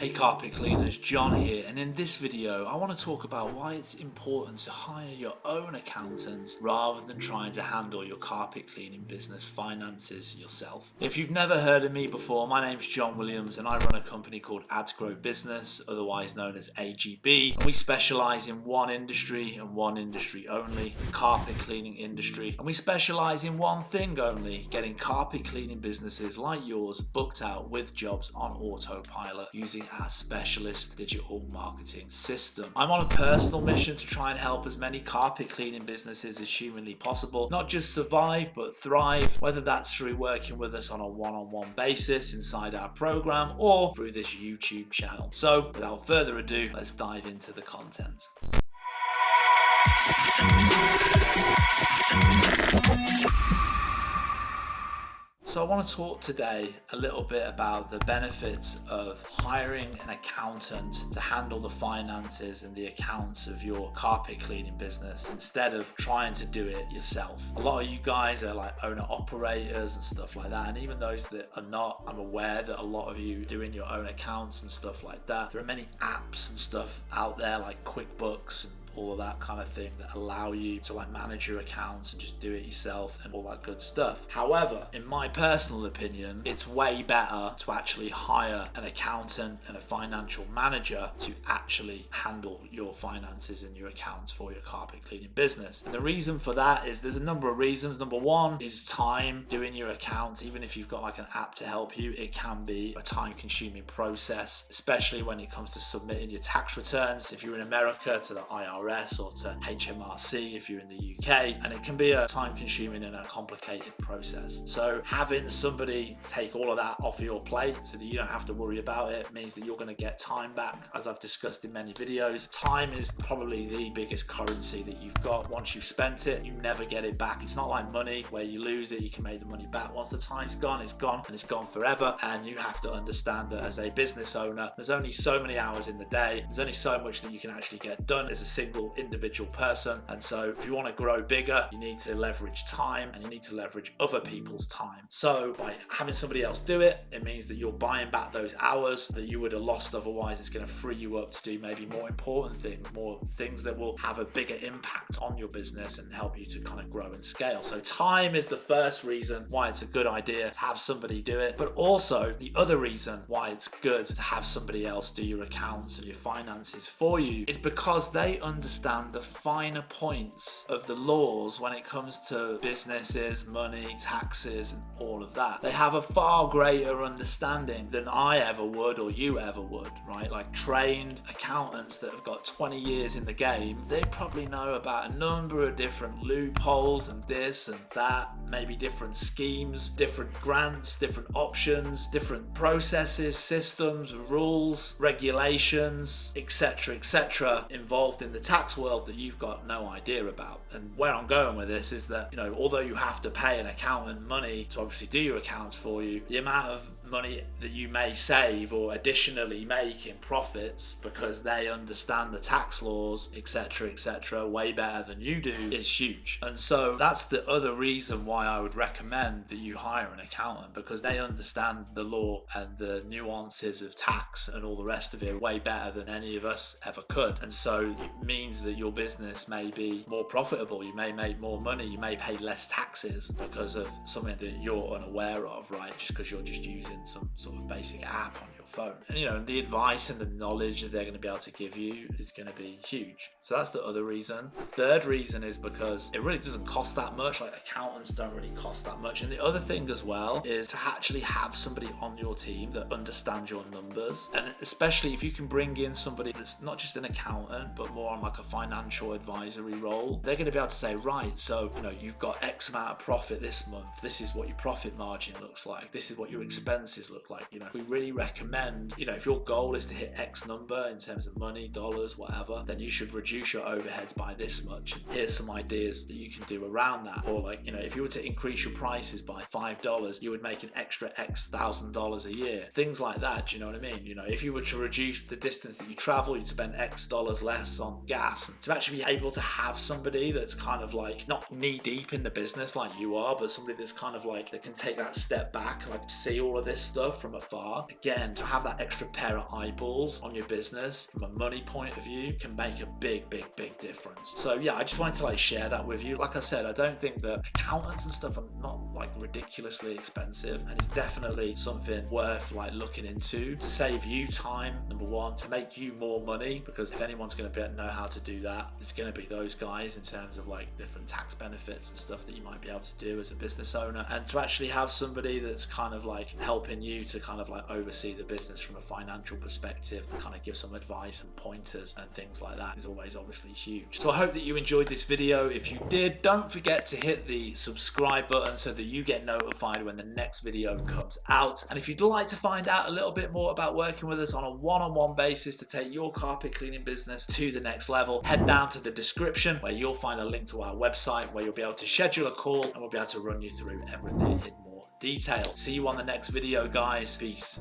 Hey carpet cleaners, John here, and in this video I want to talk about why it's important to hire your own accountant rather than trying to handle your carpet cleaning business finances yourself. If you've never heard of me before, my name's John Williams and I run a company called Ads Grow Business, otherwise known as AGB, and we specialise in one industry and one industry only, the carpet cleaning industry, and we specialise in one thing only, getting carpet cleaning businesses like yours booked out with jobs on autopilot using our specialist digital marketing system. I'm on a personal mission to try and help as many carpet cleaning businesses as humanly possible, not just survive but thrive, whether that's through working with us on a one-on-one basis inside our program or through this YouTube channel. So without further ado, let's dive into the content. So I want to talk today a little bit about the benefits of hiring an accountant to handle the finances and the accounts of your carpet cleaning business instead of trying to do it yourself. A lot of you guys are like owner operators and stuff like that, and even those that are not, I'm aware that a lot of you doing your own accounts and stuff like that. There are many apps and stuff out there like QuickBooks and all of that kind of thing that allow you to like manage your accounts and just do it yourself and all that good stuff. However, in my personal opinion, it's way better to actually hire an accountant and a financial manager to actually handle your finances and your accounts for your carpet cleaning business. And the reason for that is there's a number of reasons. Number one is time. Doing your accounts, even if you've got like an app to help you, it can be a time-consuming process, especially when it comes to submitting your tax returns. If you're in America, to the IRS or to HMRC if you're in the UK, and it can be a time-consuming and a complicated process. So having somebody take all of that off your plate so that you don't have to worry about it means that you're going to get time back. As I've discussed in many videos, time is probably the biggest currency that you've got. Once you've spent it, you never get it back. It's not like money where you lose it, you can make the money back. Once the time's gone, it's gone, and it's gone forever. And you have to understand that as a business owner, there's only so many hours in the day, there's only so much that you can actually get done as a single individual person. And so if you want to grow bigger, you need to leverage time and you need to leverage other people's time. So by having somebody else do it, it means that you're buying back those hours that you would have lost otherwise. It's going to free you up to do maybe more important things, more things that will have a bigger impact on your business and help you to kind of grow and scale. So time is the first reason why it's a good idea to have somebody do it, but also the other reason why it's good to have somebody else do your accounts and your finances for you is because they understand the finer points of the laws when it comes to businesses, money, taxes, and all of that. They have a far greater understanding than I ever would or you ever would, right? Like trained accountants that have got 20 years in the game, they probably know about a number of different loopholes and this and that, maybe different schemes, different grants, different options, different processes, systems, rules, regulations, etc., involved in the tax world that you've got no idea about. And where I'm going with this is that, although you have to pay an accountant money to obviously do your accounts for you, the amount of money that you may save or additionally make in profits because they understand the tax laws, etc., way better than you do is huge. And so that's the other reason why I would recommend that you hire an accountant, because they understand the law and the nuances of tax and all the rest of it way better than any of us ever could. And so it means that your business may be more profitable, you may make more money, you may pay less taxes because of something that you're unaware of, right? Just because you're just using some sort of basic app on your phone. And the advice and the knowledge that they're going to be able to give you is going to be huge. So that's the other reason. The third reason is because it really doesn't cost that much. Like accountants don't really cost that much. And the other thing as well is to actually have somebody on your team that understands your numbers. And especially if you can bring in somebody that's not just an accountant, but more on like a financial advisory role, they're going to be able to say, right, so you've got X amount of profit this month, this is what your profit margin looks like, this is what your expenses look like. We really recommend, if your goal is to hit X number in terms of money, dollars, whatever, then you should reduce your overheads by this much. And here's some ideas that you can do around that. Or if you were to increase your prices by $5, you would make an extra X $1,000 a year. Things like that, do you know what I mean? If you were to reduce the distance that you travel, you'd spend X dollars less on gas. And to actually be able to have somebody that's kind of like not knee deep in the business like you are, but somebody that's kind of like that can take that step back and like see all of this stuff from afar, again, to have that extra pair of eyeballs on your business from a money point of view can make a big difference. So yeah, I just wanted to like share that with you. Like I said, I don't think that accountants and stuff are not like ridiculously expensive, and it's definitely something worth like looking into to save you time, number one, to make you more money, because if anyone's going to know how to do that, it's going to be those guys in terms of like different tax benefits and stuff that you might be able to do as a business owner, and to actually have somebody that's kind of like helping you to kind of like oversee the business from a financial perspective and kind of give some advice and pointers and things like that is always obviously huge. So I hope that you enjoyed this video. If you did, don't forget to hit the subscribe button so that you get notified when the next video comes out. And if you'd like to find out a little bit more about working with us on a one-on-one basis to take your carpet cleaning business to the next level, head down to the description where you'll find a link to our website where you'll be able to schedule a call and we'll be able to run you through everything in more detail. See you on the next video, guys. Peace.